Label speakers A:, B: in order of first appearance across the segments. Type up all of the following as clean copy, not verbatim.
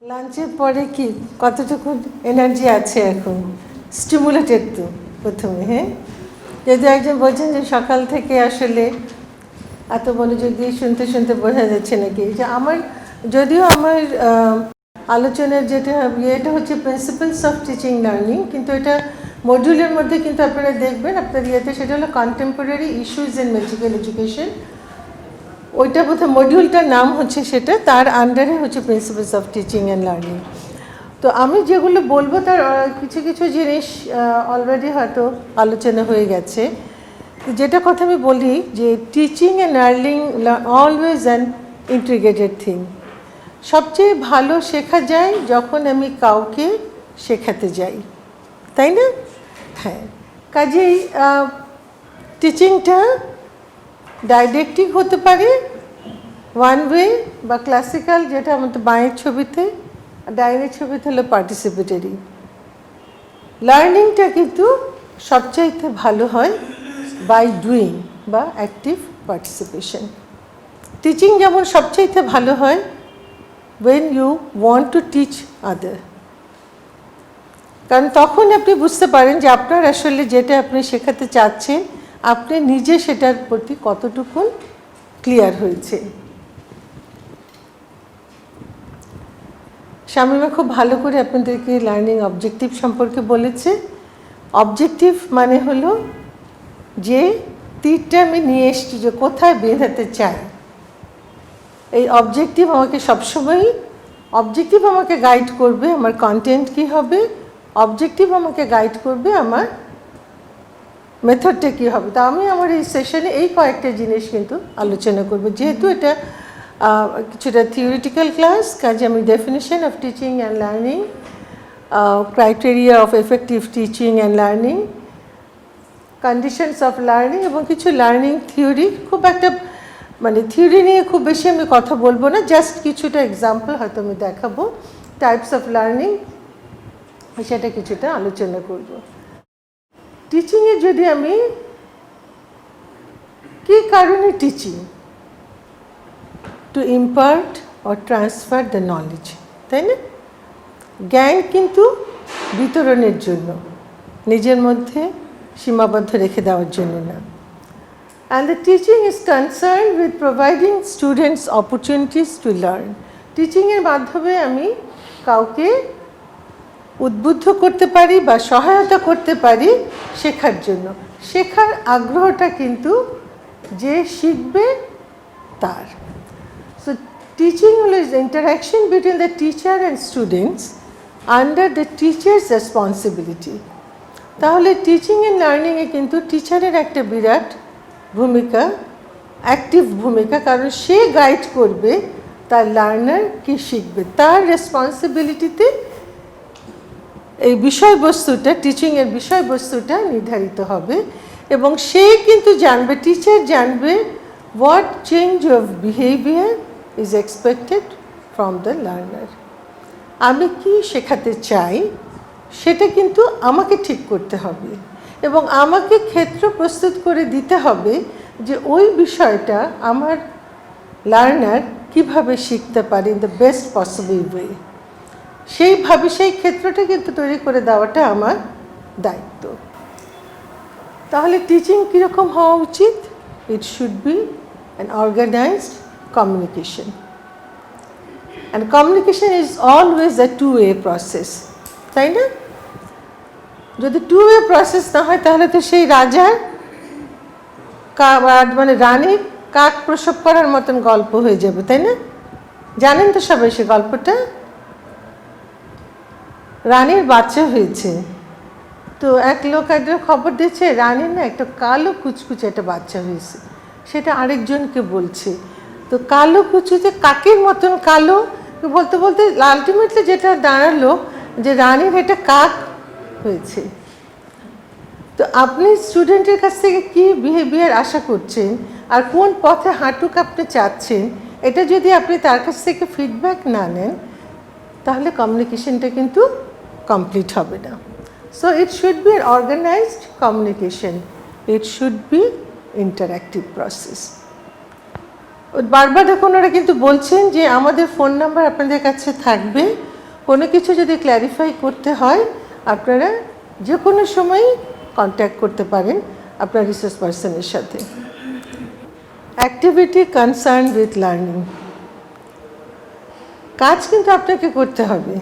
A: লাঞ্চের পরে কি কতটুকু এনার্জি আছে এখন? স্টিমুলেটেড তো প্রথমে, হ্যাঁ। যদি একজন বলছেন যে সকাল থেকে আসলে এত মনোযোগ দিয়ে শুনতে শুনতে বোঝা যাচ্ছে নাকি, যে আমার যদিও আমার আলোচনার যেটা এটা হচ্ছে প্রিন্সিপালস অফ টিচিং লার্নিং, কিন্তু এটা মডিউলের মধ্যে কিন্তু আপনারা দেখবেন আপনার ইয়েতে, সেটা হলো contemporary issues in magical education. ওইটা বোধহয় মডিউলটার নাম হচ্ছে সেটা, তার আন্ডারে হচ্ছে principles of teaching and learning. তো আমি যেগুলো বলবো তার কিছু কিছু জিনিস অলরেডি হয়তো আলোচনা হয়ে গেছে। যেটা কথা আমি বলি যে teaching and learning always an integrated thing. সবচেয়ে ভালো শেখা যায় যখন আমি কাউকে শেখাতে যাই, তাই না? হ্যাঁ, কাজেই টিচিংটা ডাইরেক্টিভ হতে পারে ওয়ান ওয়ে, বা ক্লাসিক্যাল যেটা আমাদের বাঁয়ের ছবিতে, ডাইনের ছবিতে হলো পার্টিসিপেটরি। লার্নিংটা কিন্তু সবচাইতে ভালো হয় বাই ডুইং বা অ্যাক্টিভ পার্টিসিপেশন। টিচিং যেমন সবচাইতে ভালো হয় when you want to teach other, কারণ তখন আপনি বুঝতে পারেন যে আপনার আসলে যেটা আপনি শেখাতে চাচ্ছেন আপনি নিজে সেটার প্রতি কতটুকু ক্লিয়ার হয়েছে। শামীমা খুব ভালো করে আপনাদেরকে লার্নিং অবজেক্টিভ সম্পর্কে বলেছে। অবজেক্টিভ মানে হলো যে তীরটা আমি নিয়ে এসছি, যে কোথায় বেঁধাতে চাই। এই অবজেক্টিভ আমাকে সবসময়ই অবজেক্টিভ আমাকে গাইড করবে আমার কন্টেন্ট কী হবে, অবজেক্টিভ আমাকে গাইড করবে আমার মেথডটা কী হবে। তা আমি আমার এই সেশনে এই কয়েকটা জিনিস কিন্তু আলোচনা করব, যেহেতু এটা কিছুটা থিওরিটিক্যাল ক্লাস, কাজে আমি definition of teaching and learning, criteria of effective teaching and learning, conditions of learning এবং কিছু লার্নিং থিওরি। খুব একটা মানে থিওরি নিয়ে খুব বেশি আমি কথা বলবো না, জাস্ট কিছুটা এক্সাম্পল হয়তো আমি দেখাবো। টাইপস অফ লার্নিং সেটা কিছুটা আলোচনা করব। টিচিংয়ে যদি আমি কী কারণে teaching, to impart or transfer the knowledge, তাই না? জ্ঞান কিন্তু বিতরণের জন্য, নিজের মধ্যে সীমাবদ্ধ রেখে দেওয়ার জন্য না। And the teaching is concerned with providing students opportunities to learn. টিচিংয়ের মাধ্যমে আমি কাউকে উদ্বুদ্ধ করতে পারি বা সহায়তা করতে পারি শেখার জন্য। শেখার আগ্রহটা কিন্তু যে শিখবে তার। So teaching is the interaction between the teacher and students under the teacher's responsibility. তাহলে টিচিং অ্যান্ড লার্নিংয়ে কিন্তু টিচারের একটা বিরাট ভূমিকা, অ্যাক্টিভ ভূমিকা, কারণ সে গাইড করবে তার লার্নার কি শিখবে, তার রেসপন্সিবিলিটিতে এই বিষয়বস্তুটা, টিচিংয়ের বিষয়বস্তুটা নির্ধারিত হবে এবং সে কিন্তু জানবে, টিচার জানবে what change of behaviour is expected from the learner. আমি কি শেখাতে চাই সেটা কিন্তু আমাকে ঠিক করতে হবে এবং আমাকে ক্ষেত্র প্রস্তুত করে দিতে হবে যে ওই বিষয়টা আমার লার্নার কিভাবে শিখতে পারে in the best possible way. সেইভাবে সেই ক্ষেত্রটা কিন্তু তৈরি করে দেওয়াটা আমার দায়িত্ব। তাহলে টিচিং কীরকম হওয়া উচিত? It should be an organised communication, and communication is always a two way process, তাই না? যদি টু-ওয়ে প্রসেস না হয় তাহলে তো সেই রাজার মানে রানীর কাক প্রসব করার মতন গল্প হয়ে যাবে, তাই না? জানেন তো সবাই সে গল্পটা। রানীর বাচ্চা হয়েছে, তো এক লোক একটা খবর দিচ্ছে রানীর না একটা কালো কুচকুচে একটা বাচ্চা হয়েছে, সেটা আরেকজনকে বলছে। তো কালো কুচকুচে কাকের মতন কালো বলতে বলতে আলটিমেটলি যেটা দাঁড়ালো যে রানীর এটা কাক হয়েছে। তো আপনি স্টুডেন্টের কাছ থেকে কী বিহেভিয়ার আশা করছেন আর কোন পথে হাঁটুক আপনি চাচ্ছেন, এটা যদি আপনি তার কাছ থেকে ফিডব্যাক না নেন তাহলে কমিউনিকেশনটা কিন্তু কমপ্লিট হবে না। So it should B an organized communication, it should be interactive process. বারবার দেখুন ওরা কিন্তু বলছেন যে আমাদের ফোন নাম্বার আপনাদের কাছে থাকবে, কোনো কিছু যদি ক্ল্যারিফাই করতে হয় আপনারা যে কোনো সময় কন্ট্যাক্ট করতে পারেন আপনার রিসোর্স পার্সনের সাথে। অ্যাক্টিভিটি কনসার্ন উইথ লার্নিং, কাজ কিন্তু আপনাকে করতে হবে।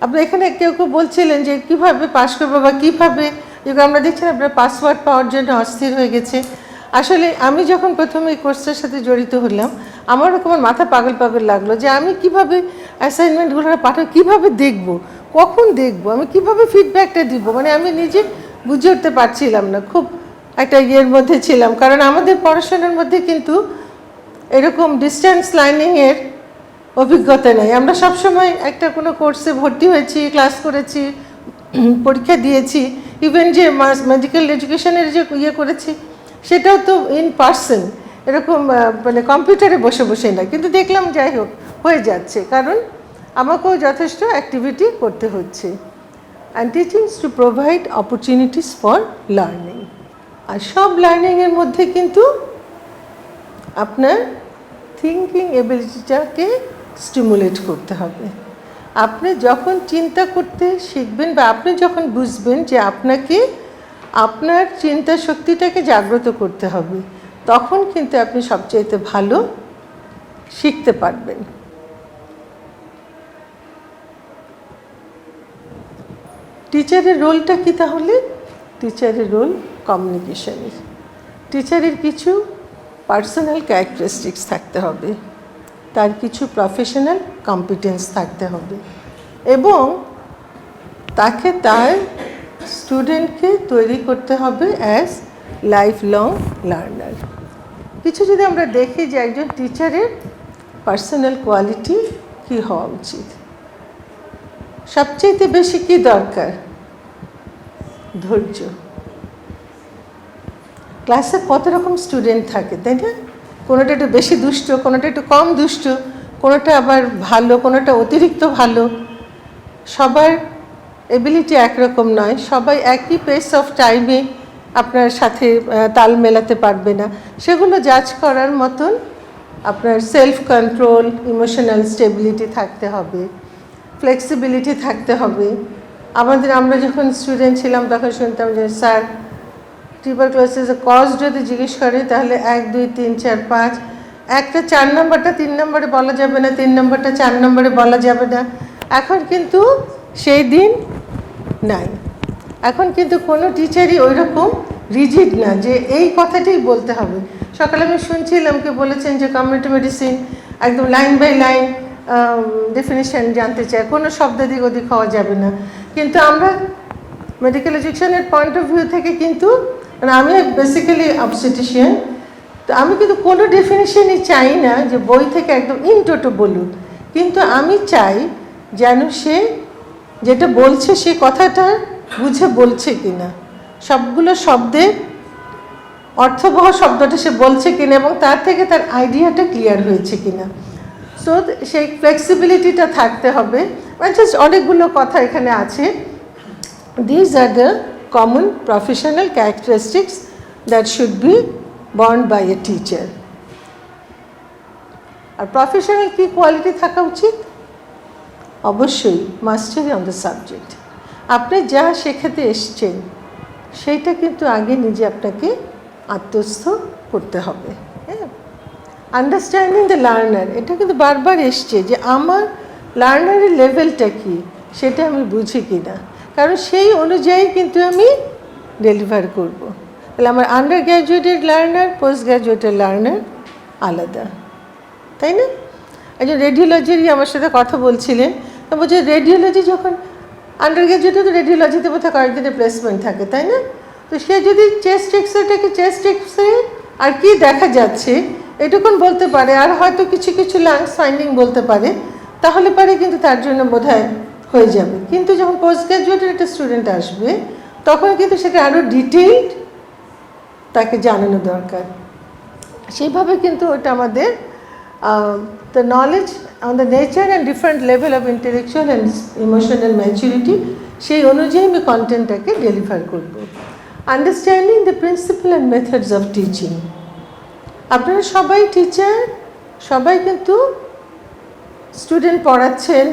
A: আপনি এখানে কেউ কেউ বলছিলেন যে কীভাবে পাস করবো বা কীভাবে, যেগুলো আমরা দেখছি আপনার পাসওয়ার্ড পাওয়ার জন্য অস্থির হয়ে গেছে। আসলে আমি যখন প্রথমে এই কোর্সটার সাথে জড়িত হলাম আমারও কেমন মাথা পাগল পাগল লাগলো যে আমি কিভাবে অ্যাসাইনমেন্টগুলো পাঠাবো, কীভাবে দেখব, কখন দেখব, আমি কিভাবে ফিডব্যাকটা দিব, মানে আমি নিজে বুঝে উঠতে পারছিলাম না, খুব একটা ইয়ের মধ্যে ছিলাম। কারণ আমাদের পড়াশোনার মধ্যে কিন্তু এরকম ডিস্টেন্স লার্নিংয়ের অভিজ্ঞতা নেই। আমরা সবসময় একটা কোনো কোর্সে ভর্তি হয়েছি, ক্লাস করেছি, পরীক্ষা দিয়েছি, ইভেন যে মেডিকেল এডুকেশনের যে ইয়ে করেছি সেটাও তো ইন পার্সন, এরকম মানে কম্পিউটারে বসে বসে না। কিন্তু দেখলাম যাই হোক হয়ে যাচ্ছে, কারণ আমাকেও যথেষ্ট অ্যাক্টিভিটি করতে হচ্ছে। And teachings to provide opportunities for learning. আর সব লার্নিংয়ের মধ্যে কিন্তু আপনার থিঙ্কিং এবিলিটিটাকে স্টিমুলেট করতে হবে। আপনি যখন চিন্তা করতে শিখবেন বা আপনি যখন বুঝবেন যে আপনাকে আপনার চিন্তা শক্তিটাকে জাগ্রত করতে হবে, তখন কিন্তু আপনি সবচেয়ে ভালো শিখতে পারবেন। টিচারের রোলটা কি তাহলে? টিচারের রোল কমিউনিকেশনের। টিচারের কিছু পার্সোনাল ক্যারেক্টারিস্টিক্স থাকতে হবে, তার কিছু প্রফেশনাল কম্পিটেন্স থাকতে হবে এবং তাকে তার স্টুডেন্টকে তৈরি করতে হবে অ্যাজ লাইফ লং লার্নার। কিছু যদি আমরা দেখি যে একজন টিচারের পার্সোনাল কোয়ালিটি কী হওয়া উচিত, সবচেয়ে বেশি কী দরকার? ধৈর্য। ক্লাসে কত রকম স্টুডেন্ট থাকে, তাই না? কোনোটা একটু বেশি দুষ্ট, কোনোটা একটু কম দুষ্ট, কোনোটা আবার ভালো, কোনোটা অতিরিক্ত ভালো। সবার এবিলিটি একরকম নয়, সবাই একই পেস অফ টাইমে আপনার সাথে তাল মেলাতে পারবে না। সেগুলো জাজ করার মতন আপনার সেলফ কন্ট্রোল, ইমোশনাল স্টেবিলিটি থাকতে হবে, ফ্লেক্সিবিলিটি থাকতে হবে। আমরা যখন স্টুডেন্ট ছিলাম তখন শুনতাম যে স্যার টিউবারকুলোসিসের কজ যদি জিজ্ঞেস করে তাহলে 1 2 3 4 5, একটা 4 নম্বরটা 3 নম্বরে বলা যাবে না, 3 নম্বরটা 4 নম্বরে বলা যাবে না। এখন কিন্তু সেই দিন নাই। এখন কিন্তু কোনো টিচারই ওই রকম রিজিড না যে এই কথাটাই বলতে হবে। সকালে আমি শুনছিলাম কে বলেছেন যে কমিউনিটি মেডিসিন একদম লাইন বাই লাইন ডেফিনিশন জানতে চায়, কোনো শব্দ দিক ওদিক হওয়া যাবে না। কিন্তু আমরা মেডিকেল এডুকেশনের পয়েন্ট অফ ভিউ থেকে কিন্তু, মানে আমি বেসিক্যালি অবস্টেটিশিয়ান, তো আমি কিন্তু কোনো ডেফিনিশনই চাই না যে বই থেকে একদম ইন টোটো বলুন, কিন্তু আমি চাই যেন সে যেটা বলছে সে কথাটা বুঝে বলছে কিনা, সবগুলো শব্দের অর্থবহ শব্দটা সে বলছে কিনা এবং তার থেকে তার আইডিয়াটা ক্লিয়ার হয়েছে কিনা। সো সেই ফ্লেক্সিবিলিটিটা থাকতে হবে। জাস্ট অনেকগুলো কথা এখানে আছে। This are the common professional characteristics that should be borne by a teacher. আর প্রফেশনাল কী কোয়ালিটি থাকা উচিত? অবশ্যই মাস্টারি অন দ্য সাবজেক্ট। আপনি যা শেখাতে এসছেন সেইটা কিন্তু আগে নিজে আপনাকে আত্মস্থ করতে হবে। হ্যাঁ, আন্ডারস্ট্যান্ডিং দ্য লার্নার, এটা কিন্তু বারবার এসছে যে আমার লার্নারের লেভেলটা কী সেটা আমি বুঝি কি না, কারণ সেই অনুযায়ী কিন্তু আমি ডেলিভার করব। তাহলে আমার under graduated learner, post graduated learner আলাদা, তাই না? একজন রেডিওলজিরই আমার সাথে কথা বলছিলেন, তো বলছে রেডিওলজি যখন আন্ডার গ্র্যাজুয়েটে তো রেডিওলজিতে বোধহয় কয়েকদিনের প্লেসমেন্ট থাকে, তাই না? তো সে যদি চেস্ট এক্সরেটাকে চেস্ট এক্সরে আর কি দেখা যাচ্ছে এটুকুন বলতে পারে, আর হয়তো কিছু কিছু লাংস ফাইন্ডিং বলতে পারে, তাহলে পারে কিন্তু তার জন্য বোধহয় হয়ে যাবে। কিন্তু যখন পোস্ট গ্র্যাজুয়েটের একটা স্টুডেন্ট আসবে তখন কিন্তু সেটা আরও ডিটেইলড তাকে জানানো দরকার। সেইভাবে কিন্তু ওটা আমাদের the knowledge on the nature and different level of intellectual and emotional maturity, সেই অনুযায়ী আমি কন্টেন্টটাকে ডেলিভার করব। Understanding the principal and methods of teaching. আপনারা সবাই টিচার, সবাই কিন্তু স্টুডেন্ট পড়াচ্ছেন,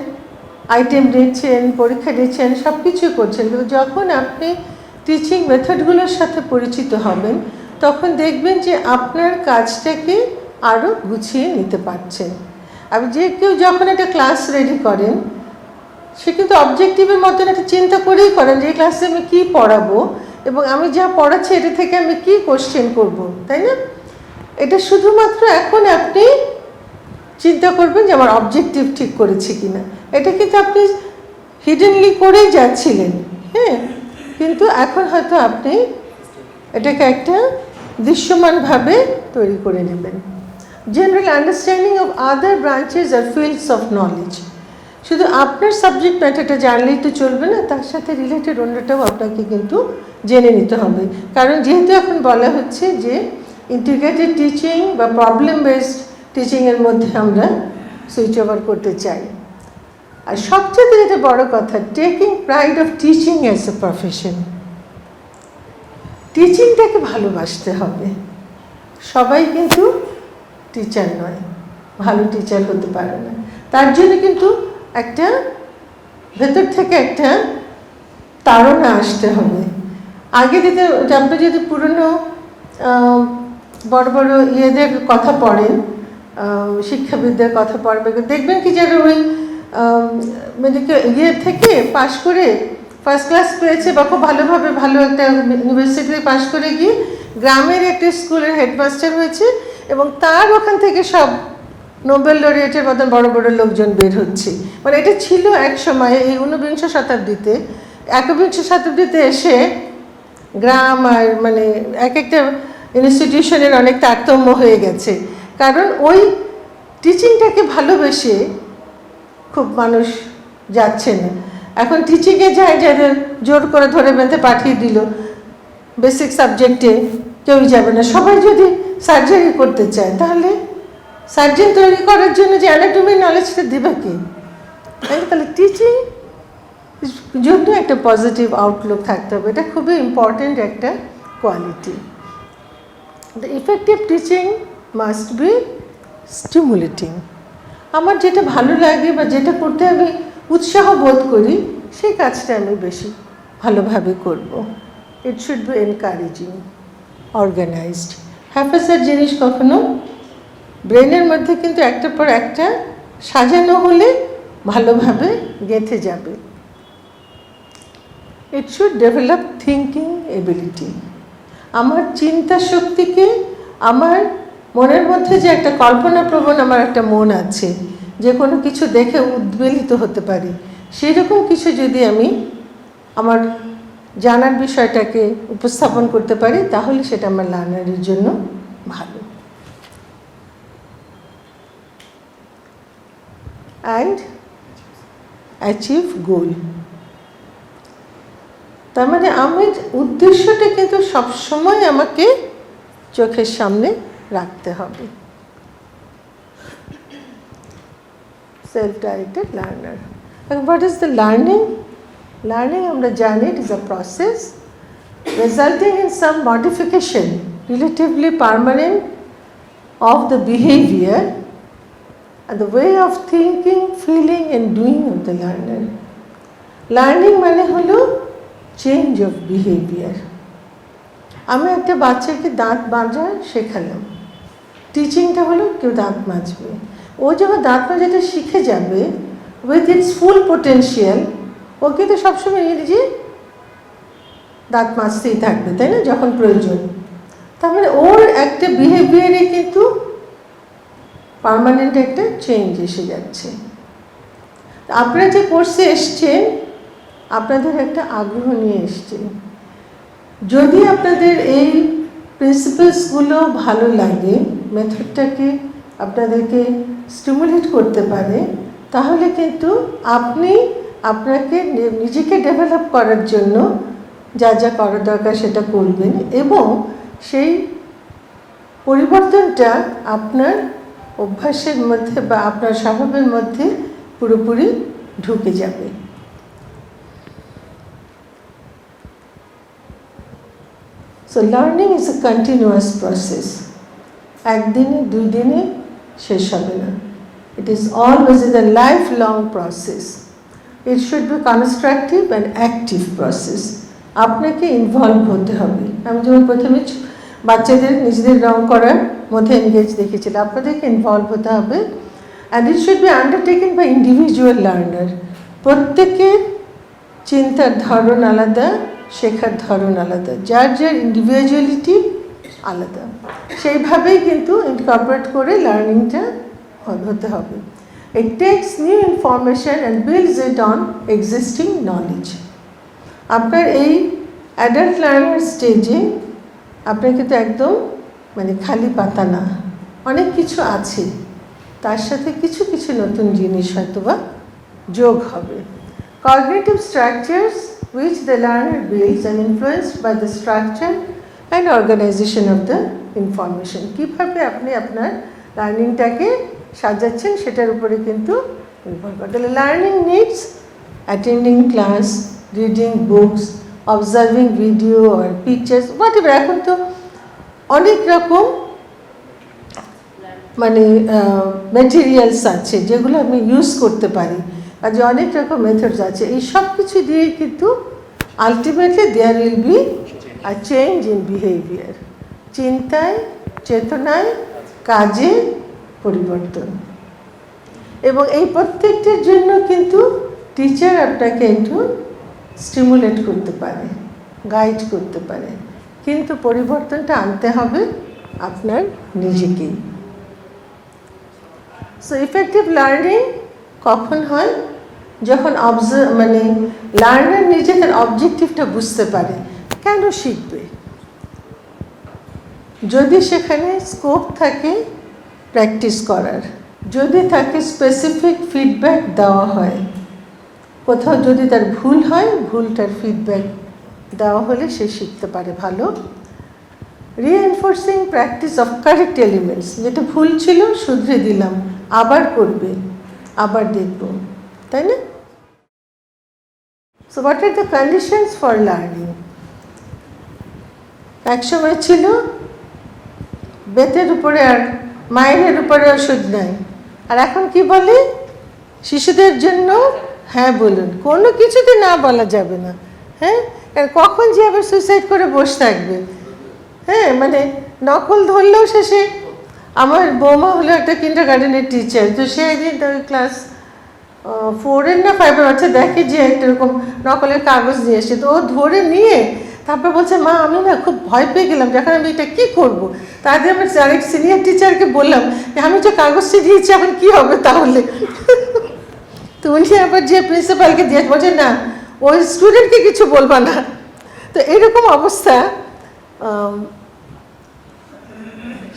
A: আইটেম দিচ্ছেন, পরীক্ষা দিচ্ছেন, সব কিছুই করছেন, কিন্তু যখন আপনি টিচিং মেথডগুলোর সাথে পরিচিত হবেন তখন দেখবেন যে আপনার কাজটাকে আরও গুছিয়ে নিতে পারছেন। আর যে কেউ যখন একটা ক্লাস রেডি করেন সে কিন্তু অবজেক্টিভের মতন একটা চিন্তা করেই করেন যে এই ক্লাসে আমি কী পড়াবো এবং আমি যা পড়াচ্ছি এটা থেকে আমি কী কোশ্চেন করব, তাই না? এটা শুধুমাত্র এখন আপনি চিন্তা করবেন যে আমার অবজেক্টিভ ঠিক করেছি কিনা। এটা কিন্তু আপনি হিডেনলি করেই যাচ্ছিলেন, হ্যাঁ, কিন্তু এখন হয়তো আপনি এটাকে একটা দৃশ্যমানভাবে তৈরি করে নেবেন। General understanding of other branches আর ফিল্ডস অফ নলেজ, শুধু আপনার সাবজেক্ট ম্যাটারটা জানলেই তো চলবে না, তার সাথে রিলেটেড অন্যটাও আপনাকে কিন্তু জেনে নিতে হবে। কারণ যেহেতু এখন বলা হচ্ছে যে ইন্টিগ্রেটেড টিচিং বা প্রবলেম বেসড টিচিংয়ের মধ্যে আমরা সুইচ ওভার করতে চাই। আর সবচেয়ে যেটা বড় কথা, taking pride of teaching as a profession. টিচিংটাকে ভালোবাসতে হবে। সবাই কিন্তু টিচার নয়, ভালো টিচার হতে পারে না। তার জন্য কিন্তু একটা ভেতর থেকে একটা তাড়না আসতে হবে। আগে দিতে আপনি যদি পুরনো বড় বড় ইয়েদের কথা পড়েন, শিক্ষাবিদদের কথা পড়বেন, দেখবেন কি যেন ওই মেডিকেল ইয়ে থেকে পাশ করে ফার্স্ট ক্লাস পেয়েছে বা খুব ভালোভাবে ভালো একটা ইউনিভার্সিটিতে পাশ করে গিয়ে গ্রামের একটা স্কুলের হেডমাস্টার হয়েছে এবং তার ওখান থেকে সব নোবেল লরিয়েটের মতন বড় বড় লোকজন বের হচ্ছে। মানে এটা ছিল এক সময় এই ঊনবিংশ শতাব্দীতে। একবিংশ শতাব্দীতে এসে গ্রাম আর মানে এক একটা ইনস্টিটিউশনের অনেক তারতম্য হয়ে গেছে, কারণ ওই টিচিংটাকে ভালোবেসে খুব মানুষ যাচ্ছে না। এখন টিচিংয়ে যায় যাদের জোর করে ধরে বেঁধে পাঠিয়ে দিল বেসিক সাবজেক্টে, কেউই যাবে না। সবাই যদি সার্জারি করতে চায় তাহলে সার্জন তৈরি করার জন্য যে অ্যানাটমির নলেজটা দেবে কি? তাহলে টিচিং জন্য একটা পজিটিভ আউটলুক থাকতে হবে। এটা খুবই ইম্পর্টেন্ট একটা quality. The effective teaching must be stimulating. আমার যেটা ভালো লাগে বা যেটা করতে আমি উৎসাহ বোধ করি সেই কাজটা আমি বেশি ভালোভাবে করব। It should be encouraging, organised. হ্যাপাসার জিনিস কখনো ব্রেনের মধ্যে কিন্তু একটার পর একটা সাজানো হলে ভালোভাবে গেঁথে যাবে। It should develop thinking ability. আমার চিন্তা শক্তিকে, আমার মনের মধ্যে যে একটা কল্পনাপ্রবণ আমার একটা মন আছে, যে কোনো কিছু দেখে উদ্বেলিত হতে পারি, সেরকম কিছু যদি আমি আমার জানার বিষয়টাকে উপস্থাপন করতে পারি তাহলে সেটা আমার লার্নারের জন্য ভালো। অ্যান্ড অ্যাচিভ গোল। তার মানে আমার উদ্দেশ্যটা কিন্তু সবসময় আমাকে চোখের সামনে রাখতে হবে। Self-directed learner. And what is the learning? Learning, আমরা জানি, it is a process resulting in some modification, relatively permanent, of the behavior and the way of thinking, feeling and doing of the learner. Learning মানে হলো change of behaviour. আমি একটা বাচ্চাকে দাঁত মাজা শেখালাম, টিচিংটা হলো কেউ দাঁত মাজবে। ও যখন দাঁত মাজাটা শিখে যাবে উইথ ইটস ফুল পোটেনশিয়াল, ও কিন্তু সবসময় নিজে দাঁত মাজতেই থাকবে, তাই না, যখন প্রয়োজন। তার মানে ওর একটা বিহেভিয়ারে কিন্তু পার্মানেন্ট একটা চেঞ্জ এসে যাচ্ছে। আপনারা যে কোর্সে এসছেন আপনাদের একটা আগ্রহ নিয়ে এসছেন। যদি আপনাদের এই প্রিন্সিপালসগুলো ভালো লাগে, মেথডটাকে আপনাদেরকে স্টিমুলেট করতে পারে, তাহলে কিন্তু আপনি আপনাকে নিজেকে ডেভেলপ করার জন্য যা যা করা দরকার সেটা করবেন এবং সেই পরিবর্তনটা আপনার অভ্যাসের মধ্যে বা আপনার স্বভাবের মধ্যে পুরোপুরি ঢুকে যাবে। So learning is a continuous process. একদিনে দুই দিনে শেষ হবে না। It is always a lifelong process. It should B constructive and active process. আপনাকে ইনভলভ হতে হবে। আমি যেমন প্রথমে বাচ্চাদের নিজেদের রং করার মধ্যে এনগেজ দেখেছিলাম, আপনাদেরকে ইনভলভ হতে হবে। And it should be undertaken by individual learner. প্রত্যেকের চিন্তার ধরন আলাদা, শেখার ধরন আলাদা, যার যার ইন্ডিভিজুয়ালিটি আলাদা, সেইভাবেই কিন্তু ইনকর্পোরেট করে লার্নিংটা হতে হবে। ইট tax new information and builds it on existing knowledge. আপনার এই অ্যাডাল্ট লার্নার স্টেজে আপনার কিন্তু একদম মানে খালি পাতা না, অনেক কিছু আছে, তার সাথে কিছু কিছু নতুন জিনিস হয়তো বা যোগ হবে। Cognitive structures which the learner builds are influenced by the structure and organization of the information. কীভাবে আপনি আপনার লার্নিংটাকে সাজাচ্ছেন সেটার উপরে কিন্তু নির্ভর করে। তাহলে learning needs attending class, reading books, observing video আর পিকচার্স, হোয়াট এভার। এখন তো অনেক রকম মানে ম্যাটেরিয়ালস আছে যেগুলো আমি ইউজ করতে পারি, আর যে অনেক রকম মেথডস আছে। এই সব কিছু দিয়ে কিন্তু ultimately there will be a change in behaviour. চিন্তায়, চেতনায়, কাজে পরিবর্তন। এবং এই প্রত্যেকটির জন্য কিন্তু টিচার আপনাকে একটু স্টিমুলেট করতে পারে, গাইড করতে পারে, কিন্তু পরিবর্তনটা আনতে হবে আপনার নিজেকেই। সো ইফেক্টিভ লার্নিং কখন হয়? যখন মানে লার্নার নিজে তার অবজেক্টিভটা বুঝতে পারে, কেন শিখবে। যদি সেখানে স্কোপ থাকে প্র্যাকটিস করার, যদি তাকে স্পেসিফিক ফিডব্যাক দেওয়া হয়, কোথাও যদি তার ভুল হয়, ভুলটার ফিডব্যাক দেওয়া হলে সে শিখতে পারে ভালো। রিএনফোর্সিং প্র্যাকটিস অফ কারেক্ট এলিমেন্টস, যেটা ভুল ছিল শুধরে দিলাম, আবার করবে, আবার দেখব, তাই না? So what are the conditions for learning? এক সময় ছিল বেতের উপরে আর মাইনের উপরে ওষুধ নাই, আর এখন কি বলে শিশুদের জন্য হ্যাঁ বলুন, কোনো কিছুতে না বলা যাবে না। হ্যাঁ, কখন যে আবার সুইসাইড করে বসে থাকবে। হ্যাঁ, মানে নকল ধরলেও শেষে। আমার বৌমা হলো একটা কিন্ডারগার্টেনের টিচার, তো সে একদিন তার ক্লাস 4 না 5 বাচ্চা দেখে যে একটা এরকম নকলের কাগজ নিয়ে এসে, তো ও ধরে নিয়ে তারপর বলছে, মা আমি না খুব ভয় পেয়ে গেলাম, যখন আমি এটা কী করবো। তাদের আমি আরেক সিনিয়র টিচারকে বললাম যে আমি যে কাগজটি দিয়েছি এখন কী হবে তাহলে। তো উনি আবার যে প্রিন্সিপালকে দিয়ে বলছে, না ওই স্টুডেন্টকে কিছু বলবা না। তো এরকম অবস্থা,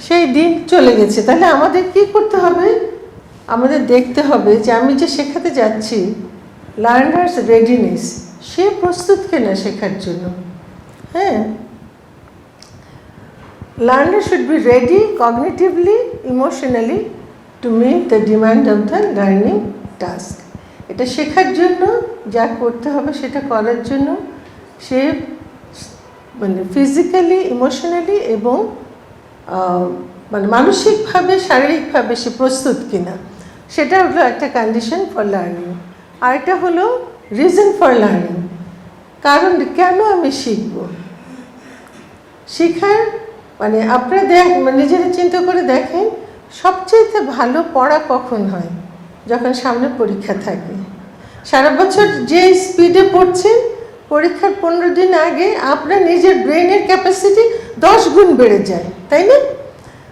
A: সেই দিন চলে গেছে। তাহলে আমাদের কি করতে হবে? আমাদের দেখতে হবে যে আমি যে শেখাতে যাচ্ছি, লার্নার্স রেডিনেস, সে প্রস্তুত কিনা শেখার জন্য। হ্যাঁ, learner should be ready cognitively, emotionally to meet the demand of the learning task. এটা শেখার জন্য যা করতে হবে সেটা করার জন্য সে মানে ফিজিক্যালি, ইমোশনালি এবং মানে মানসিকভাবে, শারীরিকভাবে সে প্রস্তুত কিনা, সেটা হলো একটা কন্ডিশন ফর লার্নিং। আর এটা হলো রিজন ফর লার্নিং, কারণ কেন আমি শিখব। শেখার মানে আপনারা নিজেরা চিন্তা করে দেখেন, সবচেয়ে ভালো পড়া কখন হয়? যখন সামনে পরীক্ষা থাকে। সারা বছর যে স্পিডে পড়ছেন, পরীক্ষার 15 দিন আগে আপনার নিজের ব্রেনের ক্যাপাসিটি 10 গুণ বেড়ে যায়, তাই না?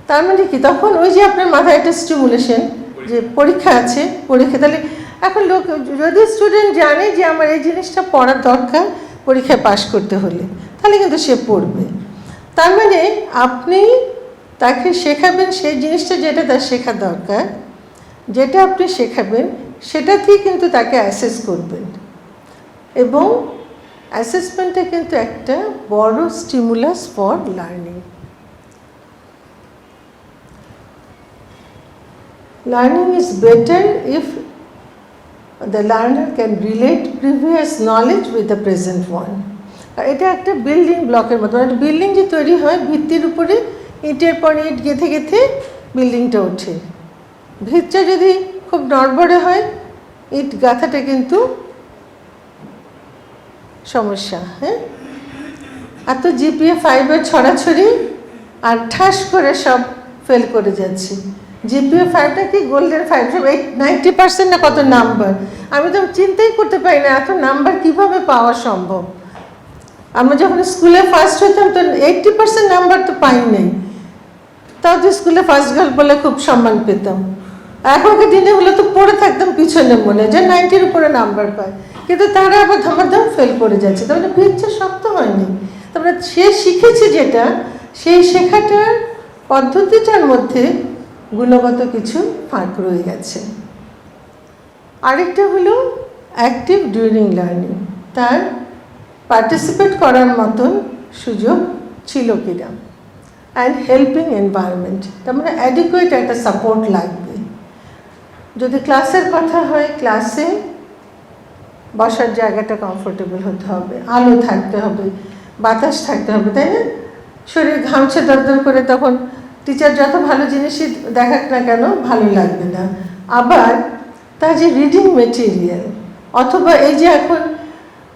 A: তার মানে কি, তখন ওই যে আপনার মাথায় একটা স্টিমুলেশন যে পরীক্ষা আছে, পরীক্ষা। তাহলে এখন লোক, যদি স্টুডেন্ট জানে যে আমার এই জিনিসটা পড়ার দরকার পরীক্ষায় পাশ করতে হলে, তাহলে কিন্তু সে পড়বে। তার মানে আপনি তাকে শেখাবেন সেই জিনিসটা যেটা তার শেখা দরকার, যেটা আপনি শেখাবেন সেটাতেই কিন্তু তাকে অ্যাসেস করবেন। এবং অ্যাসেসমেন্টটা কিন্তু একটা বড় stimulus for learning. Learning is better if the learner can relate previous knowledge with the present one. এটা একটা বিল্ডিং ব্লকের মতো। একটা বিল্ডিং যে তৈরি হয় ভিত্তির উপরে, ইটের পর ইট গেঁথে গেঁথে বিল্ডিংটা ওঠে। ভিতটা যদি খুব নড়বড়ে হয়, ইট গাঁথাটা কিন্তু সমস্যা। হ্যাঁ, এত জিপিএ 5-এর ছড়াছড়ি আর ঠাস করে সব ফেল করে যাচ্ছে। জিপিএ 5টা কি গোল্ডেন 5, সব 90% না কত নাম্বার, আমি তো চিন্তাই করতে পারি না এত নাম্বার কিভাবে পাওয়া সম্ভব। আমরা যখন স্কুলে ফার্স্ট হতাম তো 80% নাম্বার তো পাই নাই, তাও তো স্কুলে ফার্স্ট গার্ল বলে খুব সম্মান পেতাম। এখনকার দিনে হলে তো পড়ে থাকতাম পিছনে মনে যে 90-র উপরে নাম্বার পায়, কিন্তু তারা আবার ধমাধম ফেল করে যাচ্ছে। তাহলে ভিতটা শক্ত হয়নি, তারপরে সে শিখেছে যেটা, সেই শেখাটার পদ্ধতিটার মধ্যে গুণগত কিছু ফাঁক রয়ে গেছে। আরেকটা হলো অ্যাক্টিভ ডিউরিং লার্নিং, তার পার্টিসিপেট করার মতন সুযোগ ছিল কিনা। অ্যান্ড হেল্পিং এনভায়রনমেন্ট, তার মানে অ্যাডিকুয়েট একটা সাপোর্ট লাগবে। যদি ক্লাসের কথা হয়, ক্লাসে বসার জায়গাটা কমফোর্টেবল হতে হবে, আলো থাকতে হবে, বাতাস থাকতে হবে, তাই না? শরীর ঘামছে দরদর করে, তখন টিচার যত ভালো জিনিসই দেখাক না কেন ভালো লাগবে না। আবার তার যে রিডিং মেটেরিয়াল, অথবা এই যে এখন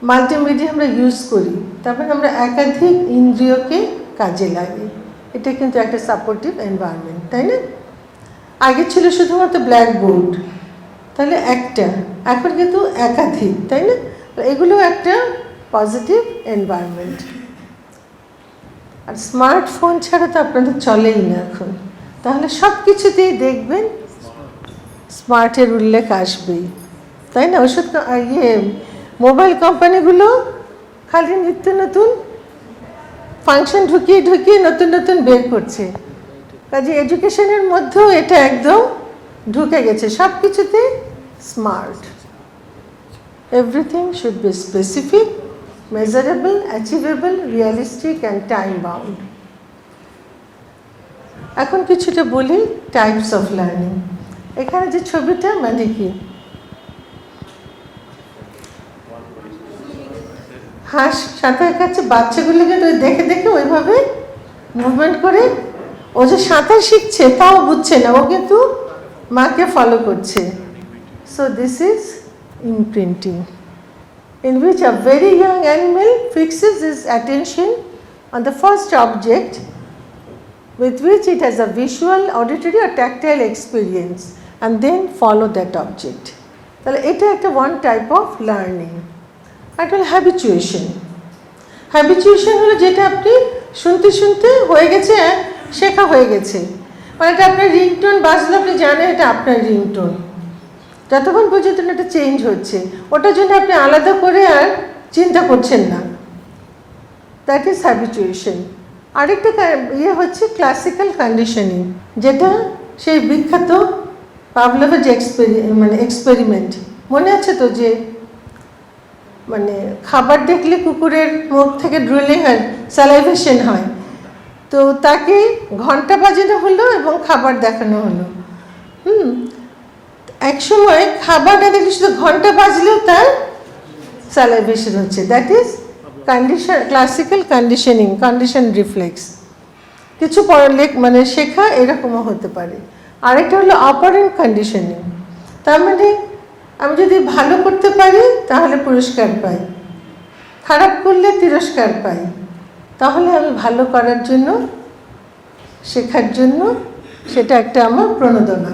A: মাল্টিমিডিয়া আমরা ইউজ করি, তারপরে আমরা একাধিক ইন্দ্রিয়কে কাজে লাগে, এটা কিন্তু একটা সাপোর্টিভ এনভায়রনমেন্ট, তাই না? আগে ছিল শুধুমাত্র ব্ল্যাকবোর্ড, তাহলে একটা, এখন কিন্তু একাধিক, তাই না? এগুলো একটা পজিটিভ এনভায়রনমেন্ট। আর স্মার্টফোন ছাড়া তো আপনাদের চলেই না এখন, তাহলে সব কিছুতেই দেখবেন স্মার্টের উল্লেখ আসবেই, তাই না? ওষুধ মোবাইল কোম্পানিগুলো খালি নিত্য নতুন ফাংশন ঢুকিয়ে ঢুকিয়ে নতুন নতুন বের করছে, কাজে এডুকেশনের মধ্যেও এটা একদম ঢুকে গেছে, সব কিছুতে smart. Everything should be specific, measurable, achievable, realistic and time bound. এখন কিছুটা বলি টাইপস অফ লার্নিং। এখানে যে ছবিটা মানে কি, হাঁস সাঁতার কাছে, বাচ্চাগুলোকে তো দেখে দেখে ওইভাবে মুভমেন্ট করে, ও যে সাঁতার শিখছে তাও বুঝছে না, ও কিন্তু মাকে ফলো করছে। So this is imprinting, in which a very young animal fixes its attention on the first object with which it has a visual, auditory or tactile experience and then follow that object. তাহলে এটা একটা one type of learning. আর হলো হ্যাবিচুয়েশন। হ্যাবিচুয়েশন হলো যেটা আপনি শুনতে শুনতে হয়ে গেছে, শেখা হয়ে গেছে, মানে এটা আপনার রিংটোন বাজলে আপনি জানেন এটা আপনার রিংটোন, যতক্ষণ পর্যন্ত এটা চেঞ্জ হচ্ছে ওটার জন্য আপনি আলাদা করে আর চিন্তা করছেন না, দ্যাট ইজ হ্যাবিচুয়েশন। আরেকটা হচ্ছে ক্লাসিক্যাল কন্ডিশনিং, যেটা সেই বিখ্যাত পাভলোভের যে এক্সপেরিমেন্ট মনে আছে তো, যে মানে খাবার দেখলে কুকুরের মুখ থেকে ড্রুলিং হয়, স্যালাইভেশন হয়, তো তাকে ঘন্টা বাজানো হলো এবং খাবার দেখানো হলো। এক সময় খাবার না দেখলে শুধু ঘন্টা বাজলেও তার স্যালাইভেশন হচ্ছে, that is condition, classical conditioning, condition reflex. কিছু মানে শেখা এরকমও হতে পারে। আরেকটা হলো অপারেন্ট কন্ডিশনিং, তার মানে আমি যদি ভালো করতে পারি তাহলে পুরস্কার পাই, খারাপ করলে তিরস্কার পাই, তাহলে আমি ভালো করার জন্য, শেখার জন্য সেটা একটা আমার প্রণোদনা।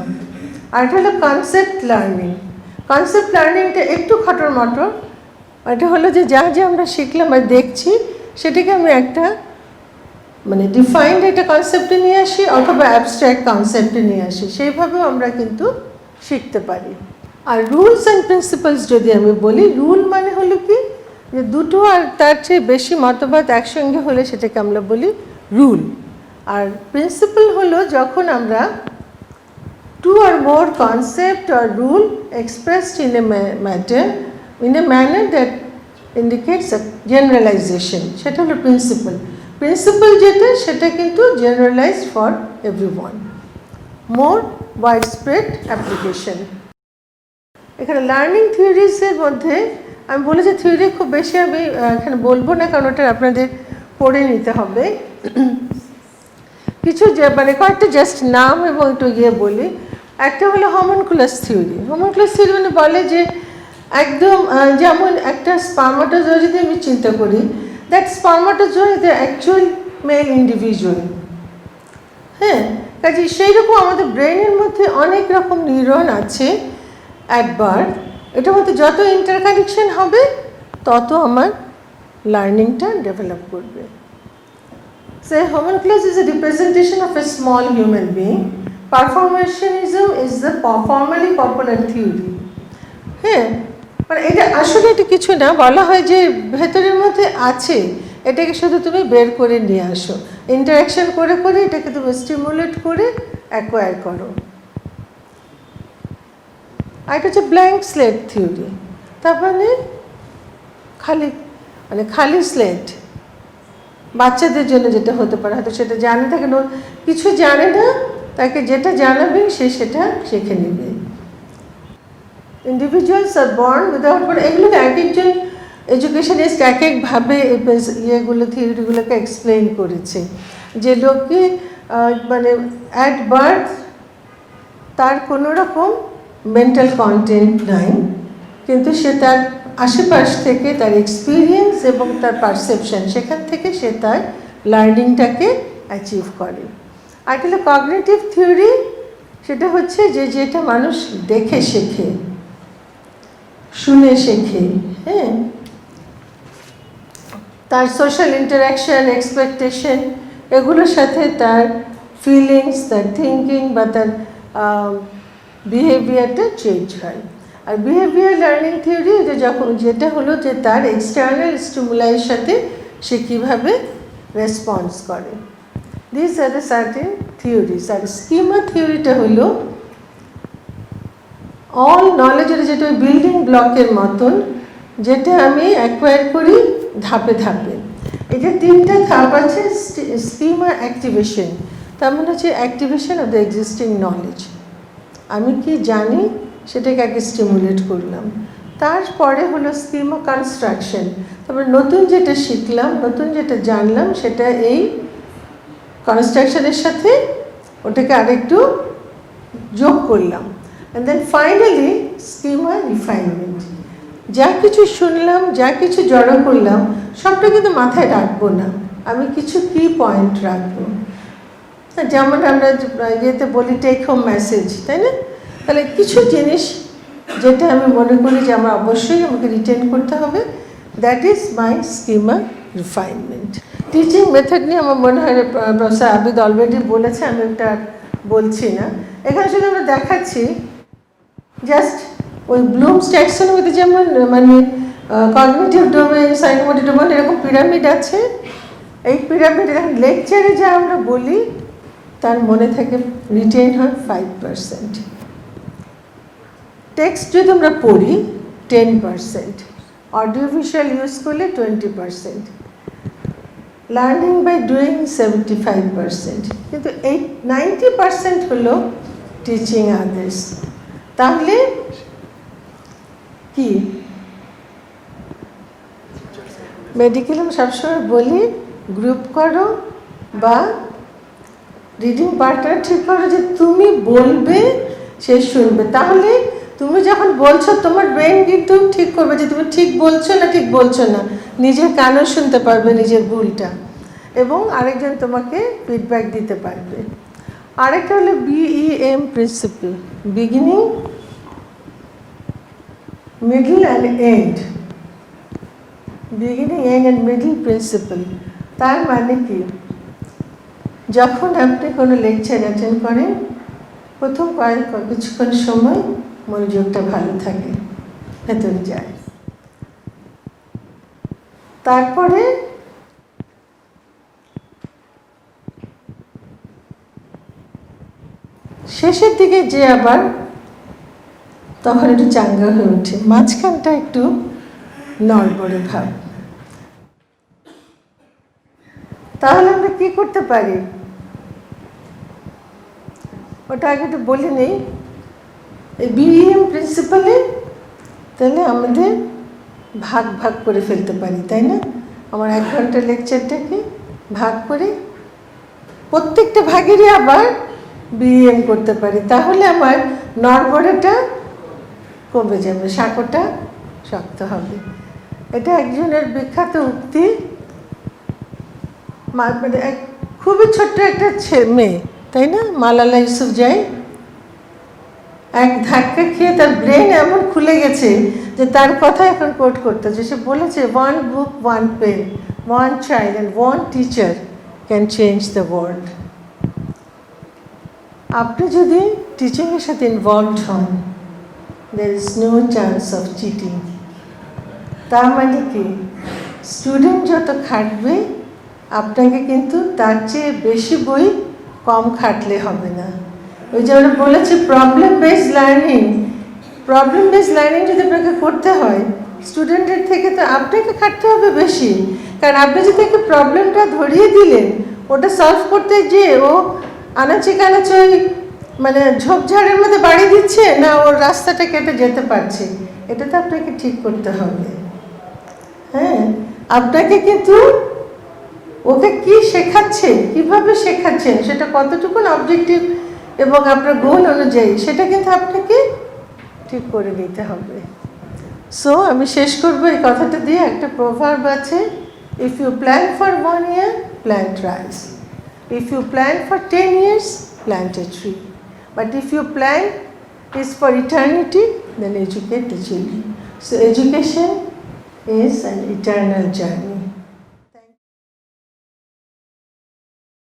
A: আর এটা হলো কনসেপ্ট লার্নিং। কনসেপ্ট লার্নিংটা একটু খটর মটর, এটা হলো যে যা যা আমরা শিখলাম বা দেখছি সেটাকে আমি একটা মানে ডিফাইন্ড একটা কনসেপ্টে নিয়ে আসি অথবা অ্যাবস্ট্রাক্ট কনসেপ্টে নিয়ে আসি, সেইভাবেও আমরা কিন্তু শিখতে পারি। আর রুলস অ্যান্ড প্রিন্সিপালস যদি আমি বলি, রুল মানে হলো কি, যে দুটো আর তার চেয়ে বেশি মতবাদ একসঙ্গে হলে সেটাকে আমরা বলি রুল। আর প্রিন্সিপাল হলো যখন আমরা two or more concept or rule expressed in a matter in a manner that indicates a generalization, সেটা হলো প্রিন্সিপাল। প্রিন্সিপাল যেটা সেটা কিন্তু generalized for everyone, more widespread application। এখানে লার্নিং থিওরিজের মধ্যে আমি বলি যে থিওরি খুব বেশি আমি এখানে বলবো না, কারণ ওটা আপনাদের পড়ে নিতে হবে। কিছু মানে কয়েকটা জাস্ট নাম এবং একটু বলি। একটা হলো হোমনকুলাস থিওরি। হোমনকুলাস থিওরি মানে বলে যে একদম যেমন একটা স্পার্মাটোজোয়া যদি আমি চিন্তা করি, that spermatozoa is the actual male individual. হ্যাঁ, কাজে সেই রকম আমাদের ব্রেনের মধ্যে অনেক রকম নিউরন আছে অ্যাট বার্থ। এটার মধ্যে যত ইন্টারকানেকশন হবে তত আমার লার্নিংটা ডেভেলপ করবে। সে homunculus is a representation of a small human being. Performationism is the formally popular theory. হ্যাঁ, মানে এটা আসলে এটা কিছু না, বলা হয় যে ভেতরের মধ্যে আছে, এটাকে শুধু তুমি বের করে নিয়ে আসো, ইন্টারাকশন করে করে এটাকে তুমি স্টিমুলেট করে অ্যাকোয়ার করো। আর এটা হচ্ছে ব্ল্যাঙ্ক স্লেট থিওরি। তার মানে খালি স্লেট। বাচ্চাদের জন্য যেটা হতে পারে, হয়তো সেটা জানে থাকে না, কিছু জানে না, তাকে যেটা জানাবে সে সেটা শিখে নেবে। ইন্ডিভিজুয়ালস আর বর্ন উইদাউট, মানে এগুলো এক একজন এডুকেশনিস্ট এক একভাবে ইয়েগুলো থিওরিগুলোকে এক্সপ্লেন করেছে। যে লোককে মানে অ্যাট বার্থ তার কোনো রকম মেন্টাল কন্টেন্ট নাই, কিন্তু সে তার আশেপাশ থেকে তার এক্সপিরিয়েন্স এবং তার পারসেপশন, সেখান থেকে সে তার লার্নিংটাকে অ্যাচিভ করে। আর একটা কগনিটিভ থিওরি, সেটা হচ্ছে যে যেটা মানুষ দেখে শেখে, শুনে শেখে। হ্যাঁ, তার সোশ্যাল ইন্টারাকশন, এক্সপেকটেশন, এগুলোর সাথে তার ফিলিংস, তার থিঙ্কিং বা তার বিহেভিয়ারটা চেঞ্জ হয়। আর বিহেভিয়ার লার্নিং থিওরি যেটা হলো যে তার এক্সটার্নাল স্টিমুলাইয়ের সাথে সে কীভাবে রেসপন্স করে। This are the certain theories. আর স্কিমা থিওরিটা হলো অল নলেজের যেটা বিল্ডিং ব্লকের মতন, যেটা আমি অ্যাকোয়ার করি ধাপে ধাপে। এই যে তিনটা ধাপ আছে, স্কিমা অ্যাক্টিভেশন, তার মানে হচ্ছে activation of the existing knowledge. আমি কি জানি সেটাকে আগে স্টিমুলেট করলাম, তারপরে হলো স্কিমা কনস্ট্রাকশন, তারপরে নতুন যেটা শিখলাম, নতুন যেটা জানলাম, সেটা এই কনস্ট্রাকশনের সাথে ওটাকে আরেকটু যোগ করলাম। And then finally schema refinement. যা কিছু শুনলাম, যা কিছু জড়ো করলাম, সবটা কিন্তু মাথায় রাখবো না, আমি কিছু কি পয়েন্ট রাখবো। যেমন আমরা ইয়েতে বলি টেক হোম মেসেজ, তাই না? তাহলে কিছু জিনিস যেটা আমি মনে করি যে আমার অবশ্যই আমাকে রিটেন করতে হবে, that is my schema refinement. Teaching method নিয়ে আমার মনে হয় প্রফেসর আবিদ অলরেডি বলেছে, আমি ওটা বলছি না। এখানে শুধু আমরা দেখাচ্ছি জাস্ট ওই ব্লুমস ট্যাক্সোনমিতে যেমন মানে কগনিটিভ ডোমেইন, সাইকোমোটর ডোমেইন, এরকম পিরামিড আছে। এই পিরামিডে লেকচারে যা আমরা বলি তার মনে থাকে রিটেন হয় 5%, টেক্সট যদি আমরা পড়ি 10%, অডিও ভিজুয়াল ইউজ করলে 20%, লার্নিং বাই ডুইং 75%, কিন্তু এই 90% হলো টিচিং আদার্স। তাহলে কি মেডিকেল আমি সবসময় বলি গ্রুপ করো বা রিডিং পার্টনার ঠিক করো, যে তুমি বলবে সে শুনবে। তাহলে তুমি যখন বলছো তোমার ব্রেন কিন্তু ঠিক করবে যে তুমি ঠিক বলছো না ঠিক বলছো না, নিজের কানেও শুনতে পারবে নিজের ভুলটা, এবং আরেকজন তোমাকে ফিডব্যাক দিতে পারবে। আরেকটা হলো BEM principle, beginning, middle and end. Beginning, end and middle principle. তার মানে কি, যখন আপনি কোনো লেকচার অ্যাটেন্ড করেন, প্রথম কিছুক্ষণ সময় মনোযোগটা ভালো থাকে, ভেতরে যায়। তারপরে শেষের দিকে যে আবার তখন একটু চাঙ্গা হয়ে ওঠে, মাঝখানটা একটু নড়বড়ে ভাব। তাহলে আমরা কি করতে পারি ওটা আগে একটু বলে নেই। এই BEM প্রিন্সিপালে তাহলে আমাদের ভাগ ভাগ করে ফেলতে পারি, তাই না? আমার 1 ঘন্টা লেকচারটাকে ভাগ করে প্রত্যেকটা ভাগেরই আবার BEM করতে পারি, তাহলে আমার নড়বড়েটা কমে যাবে, সাঁকোটা শক্ত হবে। এটা একজনের বিখ্যাত উক্তি। মানে খুবই ছোট্ট একটা মেয়ে, তাই না, মালালা ইউসুফজাই, এক ধাক্কা খেয়ে তার ব্রেন এমন খুলে গেছে যে তার কথা এখন কোট করতে, যে সে বলেছে, one book, one pen, one child and one teacher can change the world. আপনি যদি টিচিংয়ের সাথে ইনভলভড হন, there is no chance of cheating। তার মানে কি, স্টুডেন্ট যত খাটবে আপনাকে কিন্তু তার চেয়ে বেশি বই কম খাটলে হবে না। ওই যে আমরা বলেছি problem based learning, problem based learning যদি আপনাকে করতে হয়, স্টুডেন্টের থেকে তো আপনাকে খাটতে হবে বেশি। কারণ আপনি যদি তাকে প্রবলেমটা ধরিয়ে দিলেন, ওটা সলভ করতে যেয়ে ও আনাচে কানাচে ওই মানে ঝোপঝাড়ের মধ্যে বাড়ি দিচ্ছে না, ওর রাস্তাটা কেটে যেতে পারছে, এটা তো আপনাকে ঠিক করতে হবে। হ্যাঁ, আপনাকে কিন্তু ওকে কি শেখাচ্ছে, কিভাবে শেখাচ্ছেন, সেটা কতটুকু অবজেক্টিভ এবং আপনার গোল অনুযায়ী, সেটা কিন্তু আপনাকে ঠিক করে নিতে হবে। সো আমি শেষ করবো এই কথাটা দিয়ে। একটা প্রভার্ব আছে, if you plan for 1 year, plant rice. If you plan for 10 years, plant a tree. But if your plan is for eternity, then educate the children. So education is an eternal journey.